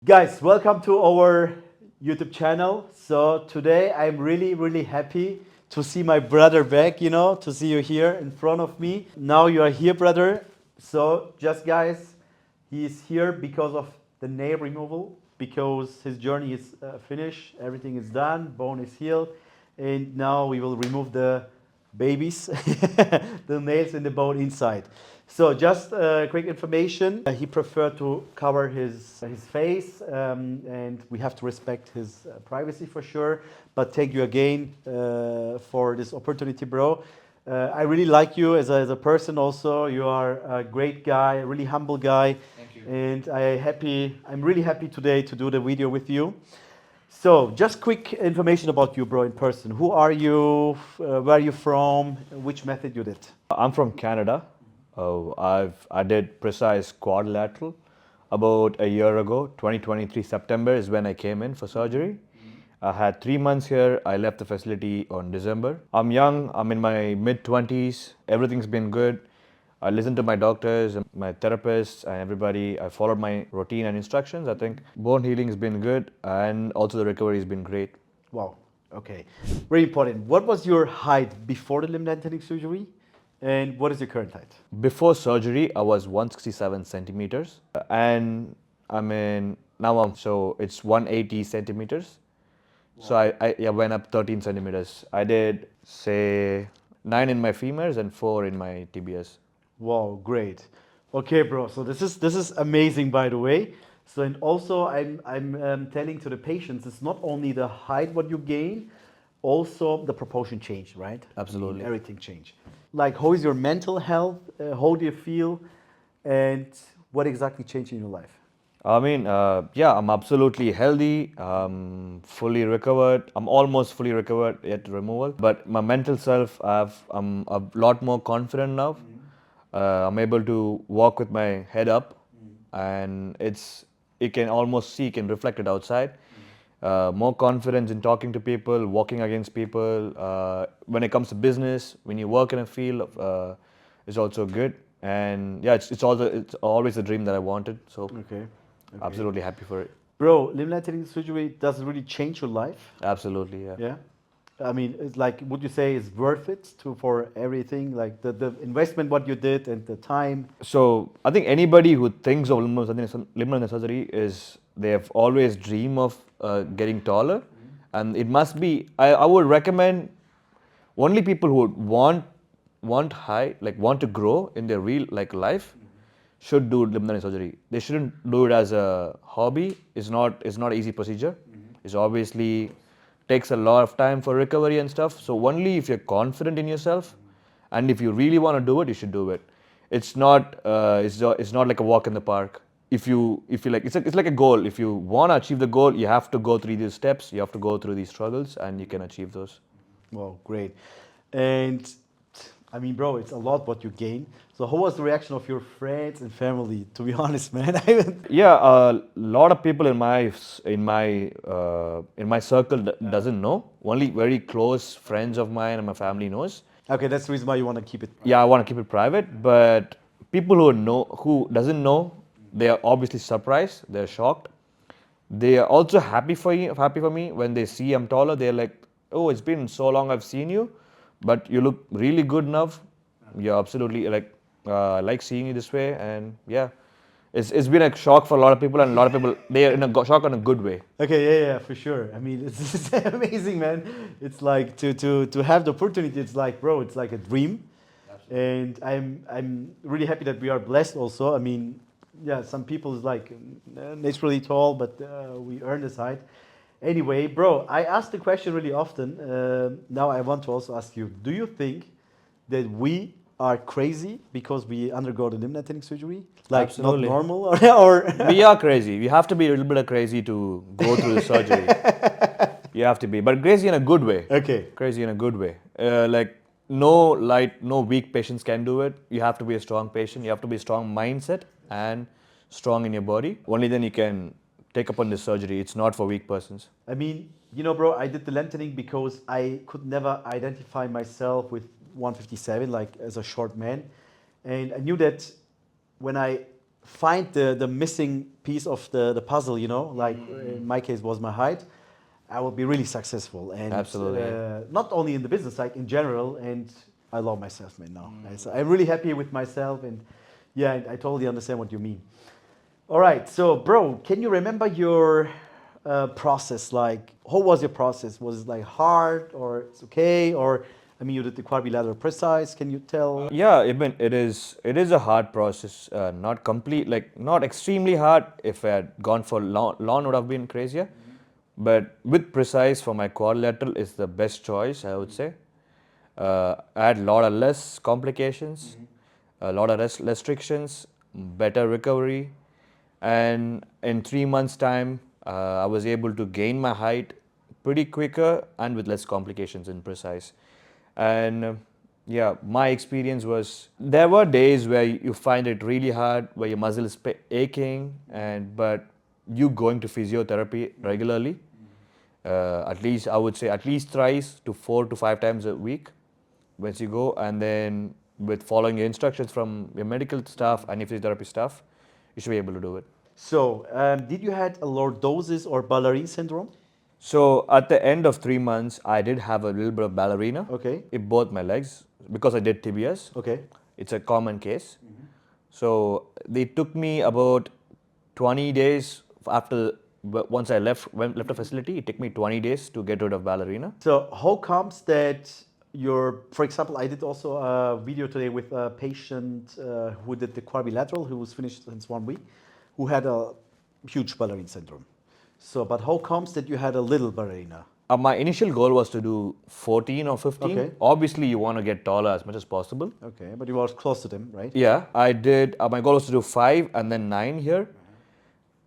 Guys, welcome to our YouTube channel. So today I'm really happy to see my brother back, to see you here in front of me. Now you are here, brother. So just guys, he is here because of the nail removal, because his journey is finished, everything is done, bone is healed, and now we will remove the babies, the nails in the bone inside. So just quick information. He preferred to cover his face, and we have to respect his privacy for sure. But thank you again for this opportunity, bro. I really like you as a person. Also, you are a great guy, a really humble guy. Thank you. And I'm really happy today to do the video with you. So, just quick information about you, bro, in person. Who are you? Where are you from? Which method you did? I'm from Canada. I did Precice Quadrilateral about a year ago. 2023 September is when I came in for surgery. I had 3 months here. I left the facility on December. I'm young. I'm in my mid 20s. Everything's been good. I listened to my doctors, my therapists, and everybody. I followed my routine and instructions. I think bone healing has been good, and also the recovery has been great. Wow. Okay. Very important. What was your height before the limb lengthening surgery? And what is your current height? Before surgery, I was 167 centimeters, and so it's 180 centimeters. So I went up 13 centimeters. I did say 9 in my femurs and 4 in my tibias. Wow, great. Okay, bro. So this is amazing, by the way. So and also I'm telling to the patients, it's not only the height what you gain, also the proportion changed, right? Absolutely. I mean, everything changed. Like, how is your mental health? How do you feel? And what exactly changed in your life? I'm absolutely healthy. Fully recovered. I'm almost fully recovered yet removal. But my mental self, I'm a lot more confident now. I'm able to walk with my head up, and you can almost see, you can reflect it outside. More confidence in talking to people, walking against people. When it comes to business, when you work in a field, it's also good. And yeah, it's always a dream that I wanted. So Okay. absolutely happy for it. Bro, limb lengthening surgery doesn't really change your life. Absolutely, yeah. Yeah. I mean, it's like, would you say it's worth it for everything? Like the investment, what you did, and the time? So I think anybody who thinks of limb surgery is they have always dream of getting taller, and it must be. I would recommend only people who would want high, like want to grow in their real life, should do limb surgery. They shouldn't do it as a hobby. It's not an easy procedure. It's obviously takes a lot of time for recovery and stuff. So only if you're confident in yourself, and if you really want to do it, you should do it. It's not like a walk in the park. If you like, it's like a goal. If you want to achieve the goal, you have to go through these steps. You have to go through these struggles, and you can achieve those. Wow, great. And I mean, bro, it's a lot what you gain. So how was the reaction of your friends and family? To be honest, man, Yeah, a lot of people in my circle doesn't know. Only very close friends of mine and my family knows. Okay, that's the reason why you want to keep it. Yeah, I want to keep it private, but people who doesn't know, they are obviously surprised. They're shocked. They are also happy for me when they see I'm taller. They're like, "Oh, it's been so long I've seen you, but you look really good enough. You're absolutely I like seeing you this way." And yeah, it's been a shock for a lot of people, and a lot of people they are in a shock in a good way. Okay, yeah, for sure. I mean, it's amazing, man. It's like to have the opportunity. It's like, bro, it's like a dream. And I'm really happy that we are blessed. Also, I mean, yeah, some people is like naturally tall, but we earn this height. Anyway, bro, I ask the question really often. Now I want to also ask you: do you think that we are crazy because we undergo the limb lengthening surgery? Like Absolutely. not normal, or We are crazy. We have to be a little bit of crazy to go through the surgery. You have to be, but crazy in a good way. Okay. Crazy in a good way. No weak patients can do it. You have to be a strong patient. You have to be a strong mindset and strong in your body. Only then you can take upon this surgery. It's not for weak persons. I mean, bro, I did the lengthening because I could never identify myself with 157, like as a short man. And I knew that when I find the missing piece of the puzzle, you know, like in my case was my height, I will be really successful. And Absolutely. not only in the business, like in general. And I love myself, man, now. So I'm really happy with myself. And yeah, I totally understand what you mean. All right, so bro, can you remember your process? Like, how was your process? Was it like hard or it's okay? Or, I mean, you did the quadrilateral Precice. Can you tell? Yeah, it is a hard process. Not complete, like not extremely hard. If I had gone for lawn would have been crazier. But with Precice for my quadrilateral is the best choice, I would say. I had a lot of less complications, a lot of restrictions, better recovery, and in 3 months' time, I was able to gain my height pretty quicker and with less complications in Precice. And yeah, my experience was there were days where you find it really hard, where your muscle is aching, and but you going to physiotherapy regularly, at least I would say at least thrice to 4 to 5 times a week once you go, and then with following your instructions from your medical staff and your physiotherapy staff, you should be able to do it. So, did you had a lordosis or ballerine syndrome? So at the end of 3 months, I did have a little bit of ballerina Okay. in both my legs because I did tibias. Okay. It's a common case. So they took me about 20 days after once I left the facility. It took me 20 days to get rid of ballerina. So, how comes that for example, I did also a video today with a patient who did the quadrilateral, who was finished since 1 week, who had a huge ballerina syndrome. So, but how comes that you had a little ballerina? My initial goal was to do 14 or 15. Okay. Obviously, you want to get taller as much as possible. Okay, but you were close to them, right? Yeah, I did. My goal was to do 5 and then 9 here.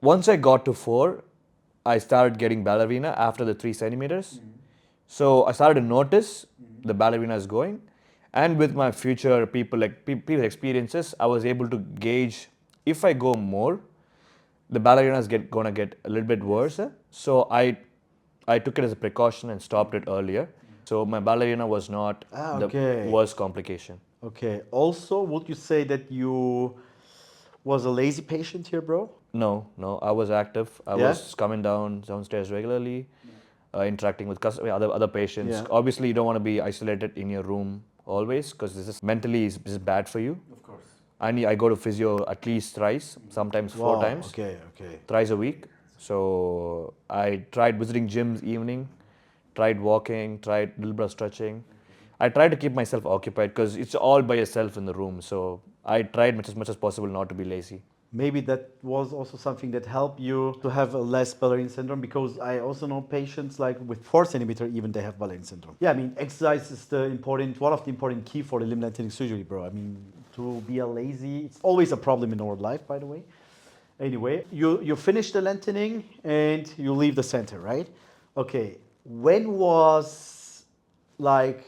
Once I got to 4, I started getting ballerina after the 3 centimeters. So I started to notice the ballerina is going. And with my future people's experiences, I was able to gauge if I go more, the ballerina is gonna get a little bit worse. So I took it as a precaution and stopped it earlier. So my ballerina was not okay. the worst complication. Okay. Also, would you say that you was a lazy patient here, bro? No, I was active. I Yeah? was coming downstairs regularly, interacting with other patients. Yeah. Obviously, you don't want to be isolated in your room always because this is mentally is bad for you. Of course. I go to physio at least thrice, sometimes 4 times, Okay, okay. thrice a week. So I tried visiting gyms evening, tried walking, tried a little bit of stretching. I tried to keep myself occupied because it's all by yourself in the room. So I tried much as possible not to be lazy. Maybe that was also something that helped you to have a less ballerina syndrome, because I also know patients like with 4 centimeter even they have ballerina syndrome. Yeah, I mean exercise is one of the important key for the limb lengthening surgery, bro. I mean, to be a lazy, it's always a problem in our life, by the way. Anyway, you finish the lengthening and you leave the center, right? Okay, when was like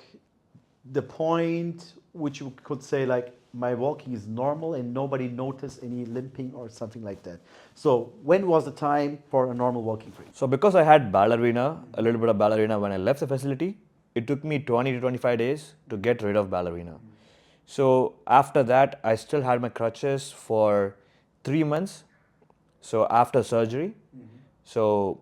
the point which you could say like my walking is normal and nobody noticed any limping or something like that? So when was the time for a normal walking for you? So because I had ballerina, a little bit of ballerina when I left the facility, it took me 20 to 25 days to get rid of ballerina. So after that, I still had my crutches for 3 months. So after surgery, so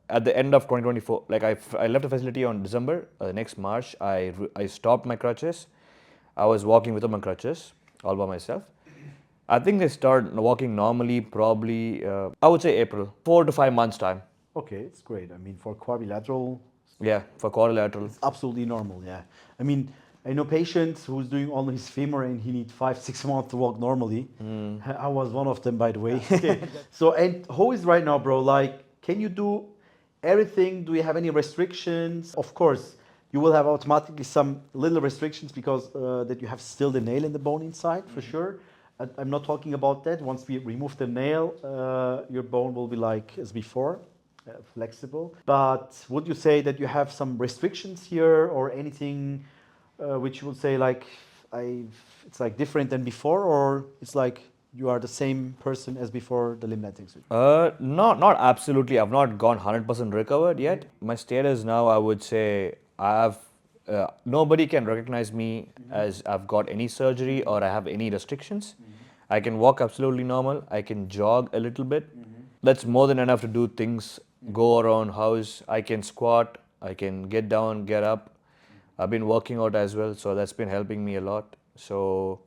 at the end of 2024, like I left the facility on December. Next March, I stopped my crutches. I was walking without my crutches, all by myself. I think I started walking normally probably, I would say April, 4 to 5 months time. Okay, it's great. I mean, for quadrilateral, Yeah, for quadrilateral. it's absolutely normal. Yeah, I mean, I know patients who's doing only his femur and he needs 5-6 months to walk normally. I was one of them, by the way. So, and how is right now, bro? Like, can you do everything? Do you have any restrictions? Of course, you will have automatically some little restrictions because that you have still the nail in the bone inside, for sure. I'm not talking about that. Once we remove the nail, your bone will be like as before. Flexible. But would you say that you have some restrictions here or anything which you would say like it's like different than before, or it's like you are the same person as before the limb lengthening surgery? Not absolutely. I've not gone 100% recovered yet. My status now, I would say, nobody can recognize me as I've got any surgery or I have any restrictions. I can walk absolutely normal. I can jog a little bit. That's more than enough to do things, go around house. I can squat. I can get down, get up. I've been working out as well, so that's been helping me a lot. So,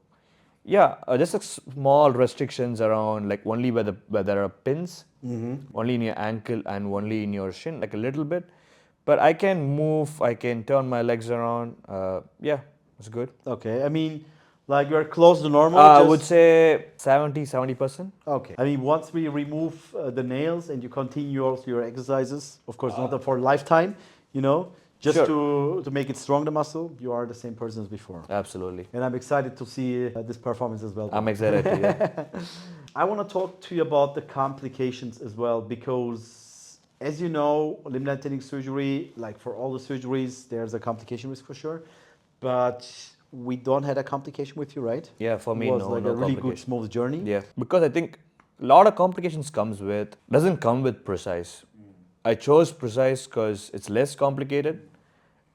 yeah, just a small restrictions around like only where there are pins, only in your ankle and only in your shin, like a little bit. But I can move. I can turn my legs around. Yeah, it's good. Okay, I mean, like you're close to normal. I would say 70%. Okay. I mean, once we remove the nails and you continue also your exercises, of course, not for a lifetime, you know, just to make it strong, the muscle, you are the same person as before. Absolutely. And I'm excited to see this performance as well. I'm excited too, yeah. I want to talk to you about the complications as well, because as you know, limb lengthening surgery, like for all the surgeries, there's a complication risk for sure. But we don't had a complication with you, right? Yeah, for me, it was no, like no a really good complication. smooth journey. Yeah, because I think a lot of complications doesn't come with Precice. I chose Precice because it's less complicated,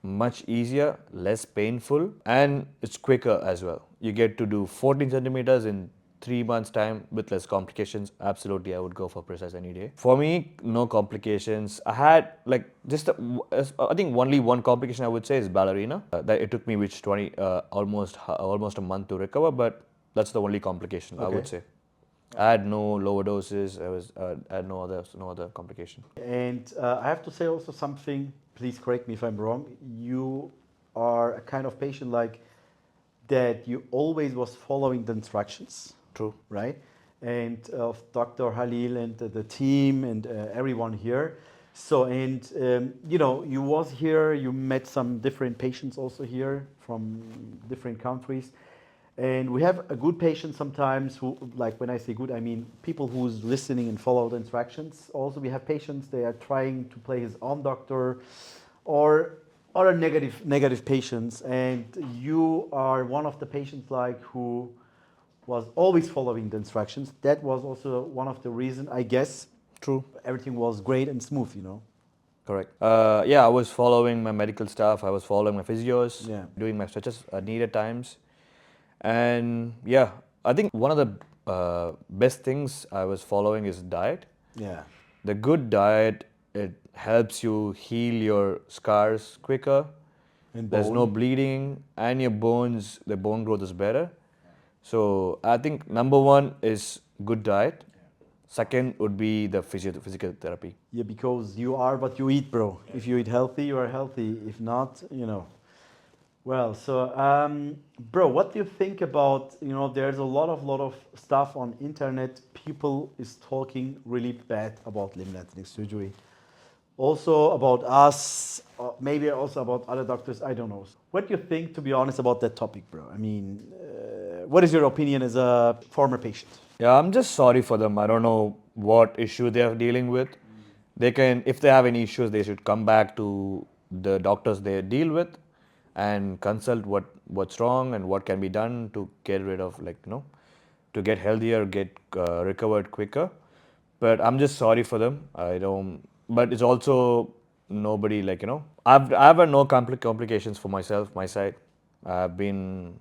much easier, less painful, and it's quicker as well. You get to do 14 centimeters in 3 months' time with less complications. Absolutely, I would go for Precice any day. For me, no complications. I had like I think only one complication I would say is ballerina. That it took me almost a month to recover, but that's the only complication I would say. I had no lower doses. I had no other complication. And I have to say also something, please correct me if I'm wrong. You are a kind of patient like that you always was following the instructions. True. Right? And of Dr. Halil and the team and everyone here. So, and you know, you was here, you met some different patients also here from different countries. And we have a good patient sometimes who, like when I say good, I mean people who's listening and follow the instructions. Also, we have patients, they are trying to play his own doctor or other negative patients. And you are one of the patients like who was always following the instructions. That was also one of the reasons, I guess. True. Everything was great and smooth, you know. Correct. Yeah, I was following my medical staff. I was following my physios, doing my stretches at needed times. And yeah, I think one of the best things I was following is diet. Yeah. The good diet, it helps you heal your scars quicker. And There's no bone. bleeding, and your bones, the bone growth is better. So I think number one is good diet. Second would be the physical therapy. Yeah, because you are what you eat, bro. If you eat healthy, you are healthy. If not, you know. Well, so, bro, what do you think about, you know, there's a lot of stuff on internet. People is talking really bad about limb lengthening surgery. Also about us, maybe also about other doctors, I don't know. What do you think, to be honest, about that topic, bro? I mean, what is your opinion as a former patient? Yeah, I'm just sorry for them. I don't know what issue they are dealing with. They can, if they have any issues, they should come back to the doctors they deal with and consult what's wrong and what can be done to get rid of, like, you know, to get healthier, get recovered quicker. But I'm just sorry for them. I don't. But it's also nobody, like, you know. I've had no complications for myself, my side. I've been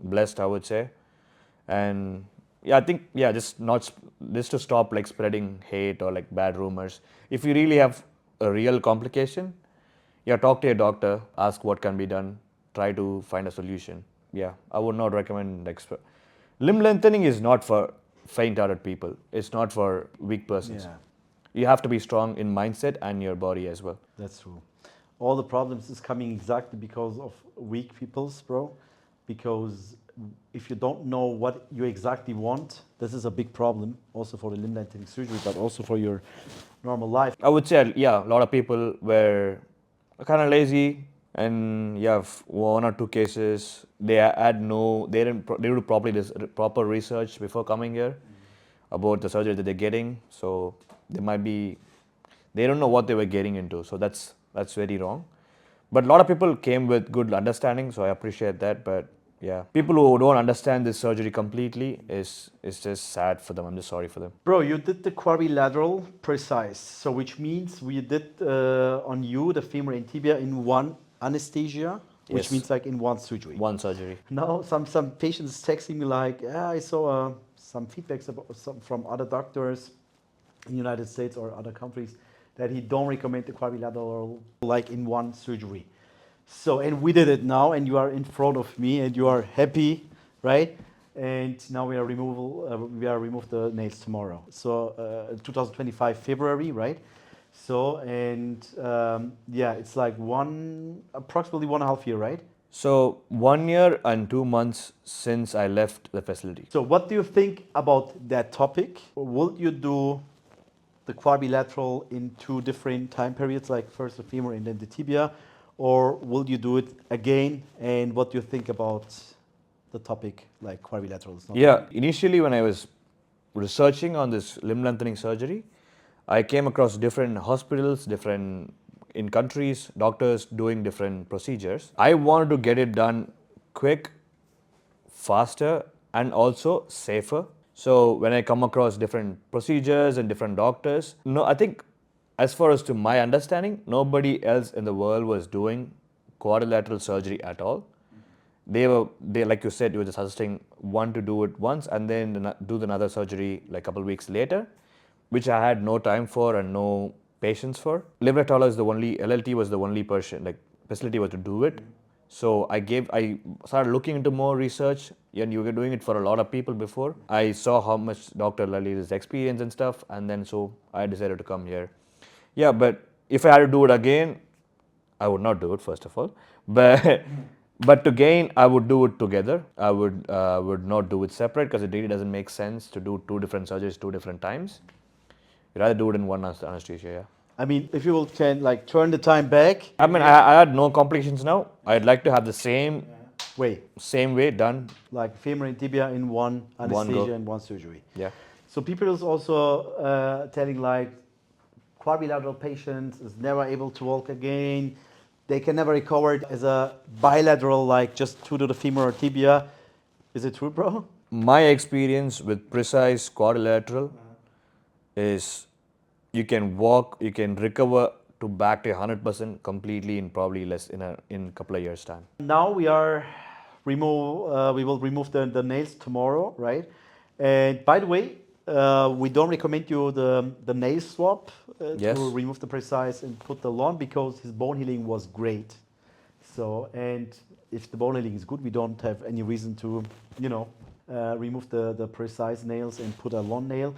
blessed, I would say. And yeah, I think, yeah, just to stop like spreading hate or like bad rumors. If you really have a real complication, yeah, talk to your doctor, ask what can be done, try to find a solution. Yeah, I would not recommend limb lengthening is not for faint-hearted people. It's not for weak persons. Yeah. You have to be strong in mindset and your body as well. That's true. All the problems is coming exactly because of weak peoples, bro. Because if you don't know what you exactly want, this is a big problem also for the limb lengthening surgery, but also for your normal life. I would say, yeah, a lot of people were kind of lazy, and you have one or two cases. They didn't do proper research before coming here about the surgery that they're getting. So they don't know what they were getting into. So that's very wrong. But a lot of people came with good understanding, so I appreciate that. But yeah, people who don't understand this surgery completely is just sad for them. I'm just sorry for them. Bro, you did the quadrilateral Precice, so which means we did on you the femur and tibia in one anesthesia, which Yes. means like in one surgery. One surgery. Now some patients texting me like, I saw some feedbacks from other doctors in the United States or other countries that he don't recommend the quadrilateral like in one surgery. So, and we did it now, and you are in front of me, and you are happy, right? And now we are remove the nails tomorrow. So 2025 February, right? So and yeah, it's like approximately 1.5 years, right? So 1 year and 2 months since I left the facility. So what do you think about that topic? Will you do the quadrilateral in 2 different time periods, like first the femur and then the tibia, or will you do it again? And what do you think about the topic like quadrilateral? Yeah, initially when I was researching on this limb lengthening surgery, I came across different hospitals, different in countries, doctors doing different procedures. I wanted to get it done quick, faster, and also safer. So when I come across different procedures and different doctors, no, I think as far as to my understanding, nobody else in the world was doing quadrilateral surgery at all. They like you said, you were just suggesting one to do it once and then do another surgery like a couple of weeks later, which I had no time for and no patience for. Livelifetaller is the only, LLT was the only person, like facility was to do it. So I started looking into more research, and you were doing it for a lot of people before. I saw how much Dr. Lali's experience and stuff, and then so I decided to come here. Yeah, but if I had to do it again, I would not do it first of all. But to gain, I would do it together. I would not do it separate because it really doesn't make sense to do 2 different surgeries 2 different times. You'd rather do it in one anesthesia, yeah. I mean, if you can like turn the time back. I mean, I had no complications now. I'd like to have the same way done. Like femur and tibia in one anesthesia and one surgery. Yeah. So people is also telling like quadrilateral patients is never able to walk again. They can never recover it as a bilateral, like just to the femur or tibia. Is it true, bro? My experience with Precice quadrilateral is you can walk, you can recover to back to 100% completely in probably less in a couple of years' time. Now we will remove the nails tomorrow, right? And by the way, we don't recommend you the nail swap to remove the Precice and put the lawn because his bone healing was great. So, and if the bone healing is good, we don't have any reason to, remove the Precice nails and put a lawn nail.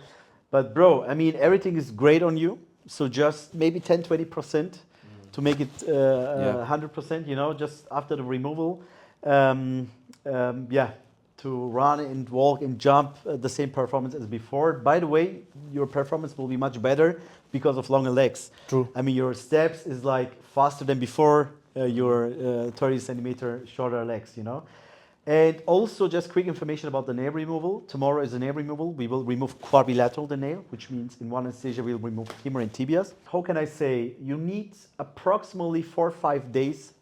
But bro, I mean, everything is great on you. So just maybe 10-20% to make it 100%, just after the removal. To run and walk and jump the same performance as before. By the way, your performance will be much better because of longer legs. True. I mean, your steps is like faster than before your 30 centimeter shorter legs, And also just quick information about the nail removal. Tomorrow is the nail removal. We will remove quadrilateral the nail, which means in one anesthesia we'll remove femur and tibias. How can I say? You need approximately 4 or 5 days,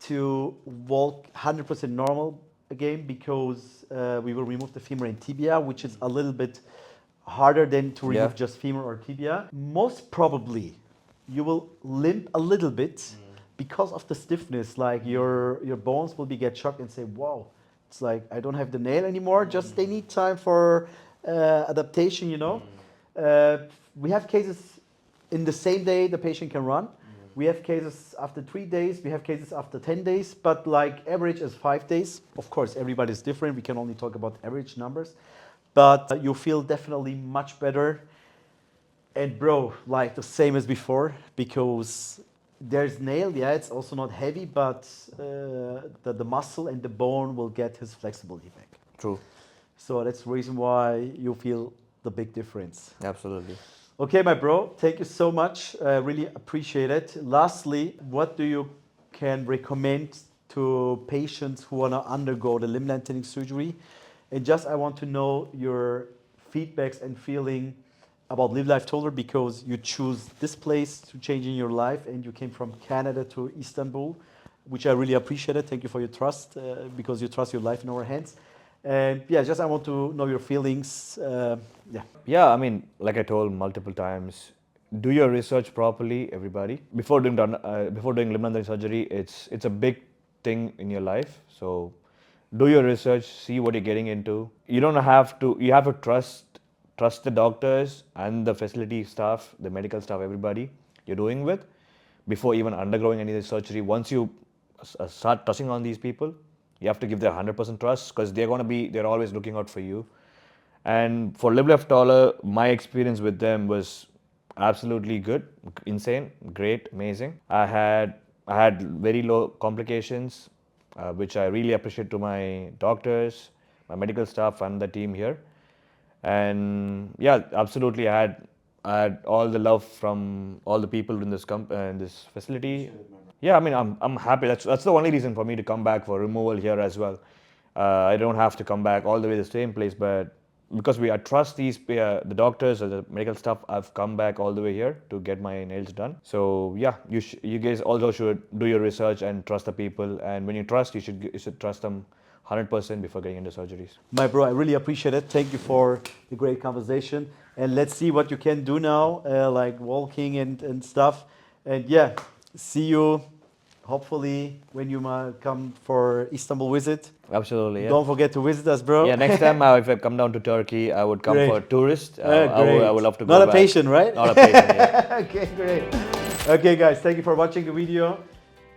to walk 100% normal again because we will remove the femur and tibia, which is a little bit harder than to remove just femur or tibia. Most probably you will limp a little bit because of the stiffness, like your bones will get shocked and say, wow, it's like I don't have the nail anymore, just they need time for adaptation, We have cases in the same day the patient can run. We have cases after 3 days, we have cases after 10 days, but like average is 5 days. Of course, everybody's different. We can only talk about average numbers, but you feel definitely much better. And bro, like the same as before, because there's nail, it's also not heavy, but the muscle and the bone will get his flexibility back. True. So that's the reason why you feel the big difference. Absolutely. Okay, my bro, thank you so much. Really appreciate it. Lastly, what do you can recommend to patients who want to undergo the limb lengthening surgery? And just I want to know your feedbacks and feeling about Livelifetaller because you choose this place to change in your life and you came from Canada to Istanbul, which I really appreciate it. Thank you for your trust because you trust your life in our hands. And just I want to know your feelings. Yeah, I mean, like I told multiple times, do your research properly, everybody. Before doing limb lengthening surgery, it's a big thing in your life. So do your research, see what you're getting into. You don't have to. You have to trust the doctors and the facility staff, the medical staff, everybody you're doing with, before even undergoing any of the surgery. Once you start touching on these people, you have to give their 100% trust, because they're always looking out for you. And for Livelifetaller, my experience with them was absolutely good, insane, great, amazing. I had very low complications, which I really appreciate to my doctors, my medical staff, and the team here. And yeah, absolutely, I had all the love from all the people in this facility. Yeah, I mean, I'm happy. That's the only reason for me to come back for removal here as well. I don't have to come back all the way to the same place, but because I trust the doctors or the medical staff, I've come back all the way here to get my nails done. So yeah, you guys also should do your research and trust the people. And when you trust, you should trust them 100% before getting into surgeries. My bro, I really appreciate it. Thank you for the great conversation. And let's see what you can do now, like walking and stuff. And yeah, see you hopefully when you come for Istanbul visit. Absolutely, yeah. Don't forget to visit us, bro. Yeah, next time if I come down to Turkey, I would come Great. for tourist. Great. I would love to go Not a back. patient, right? Not a patient, yeah. Okay, great. Okay, guys, thank you for watching the video.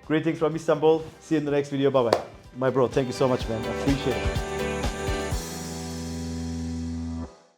Greetings from Istanbul. See you in the next video. Bye-bye. My bro, thank you so much, man. I appreciate it.